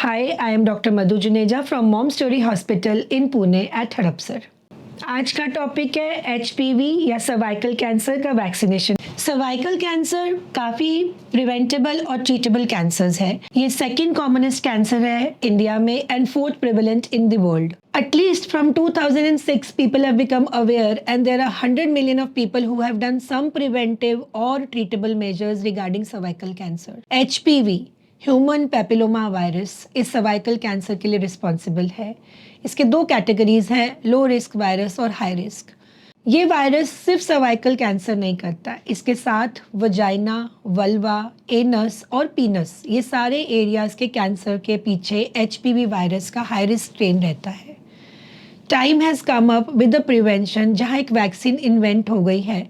Hi, I am Dr. Madhu Juneja from Mom Story Hospital in Pune at Hadapsar. आज का topic है HPV या cervical cancer का vaccination. Cervical cancer काफ़ी preventable और treatable cancers है। ये सेकंड कॉमनेस्ट कैंसर है इंडिया में and fourth prevalent in the world. At least from 2006, people have become aware and there are 100 million of people who have done some preventive or treatable measures regarding cervical cancer. HPV human papilloma virus इस cervical cancer के लिए responsible है. इसके दो categories हैं, low risk virus और high risk. ये virus सिर्फ सर्वाइकल कैंसर नहीं करता, इसके साथ वजाइना, वल्वा, एनस और पीनस ये सारे एरियाज के कैंसर के पीछे एचपीवी वायरस का हाई रिस्क स्ट्रेन रहता है. Time has come up with the prevention, जहाँ एक वैक्सीन इन्वेंट हो गई है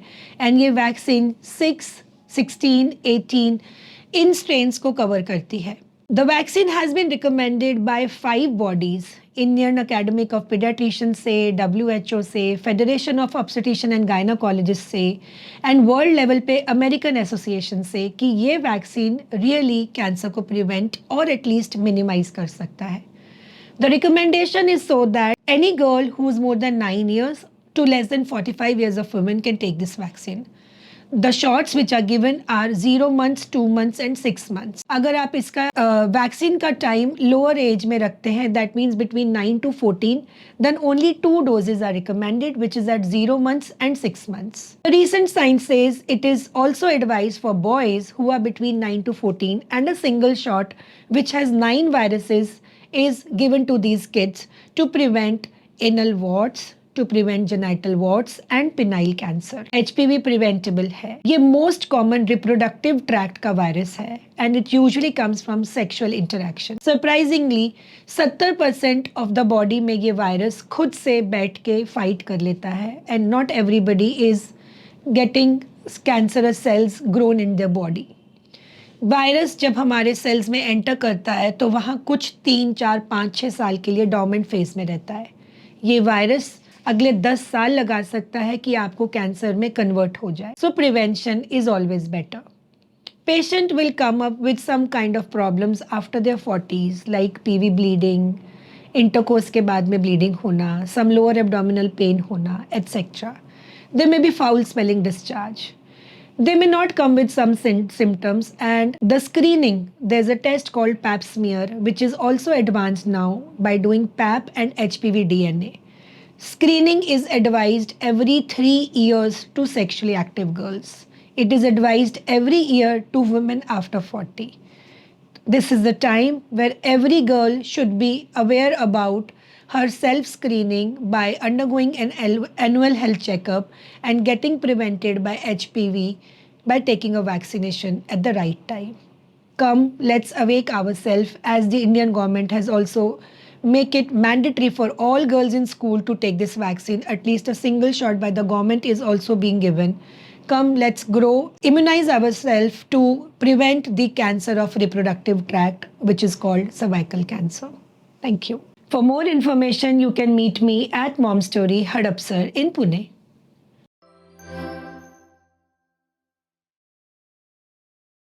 एंड ये वैक्सीन 6, 16, 18 इन स्ट्रेन्स को कवर करती है. The vaccine has been recommended by 5 bodies, Indian academic of paediatrician से, WHO से, federation of obstetrician and gynaecologist से एंड वर्ल्ड लेवल पे अमेरिकन एसोसिएशन से कि ये वैक्सीन रियली कैंसर को प्रिवेंट और एटलीस्ट मिनिमाइज कर सकता है. The recommendation is so that any girl who is more than 9 years to less than 45 years of women can take this vaccine. The shots which are given are 0 months, 2 months and 6 months. अगर आप इसका vaccine का time lower as में रखते हैं, that means between 9 to 14, then only 2 doses are recommended, which is at 0 months and 6 months. The recent science says it is also advised for boys who are between 9 to 14 and a single shot which has 9 viruses is given to these kids to prevent anal warts, to prevent genital warts and penile cancer. HPV preventable है. ये most common reproductive tract का virus है and it usually comes from sexual interaction. Surprisingly, 70% of the body में ये virus खुद से बैठ के fight कर लेता है and not everybody is getting cancerous cells grown in their body. Virus जब हमारे सेल्स में एंटर करता है तो वहाँ कुछ 3, 4, 5, 6 साल के लिए डोर्मेंट फेज में रहता है. ये वायरस अगले 10 साल लगा सकता है कि आपको कैंसर में कन्वर्ट हो जाए. So prevention is always better. Patient will come up with some kind of problems after their 40s like PV bleeding, intercourse के बाद में ब्लीडिंग होना, सम लोअर एब्डोमिनल पेन होना, etcetera. They may be foul smelling discharge. They may not come with some symptoms, and the screening, there's a test called pap smear which is also advanced now by doing pap and HPV DNA. Screening is advised every 3 years to sexually active girls. It is advised every year to women after 40. This is the time where every girl should be aware about her self-screening by undergoing an annual health checkup and getting prevented by HPV by taking a vaccination at the right time. Come, let's awake ourselves, as the Indian government has also make it mandatory for all girls in school to take this vaccine. At least a single shot by the government is also being given. Come, let's grow, immunize ourselves to prevent the cancer of reproductive tract, which is called cervical cancer. Thank you. For more information, you can meet me at Mom Story, Hadapsar in Pune.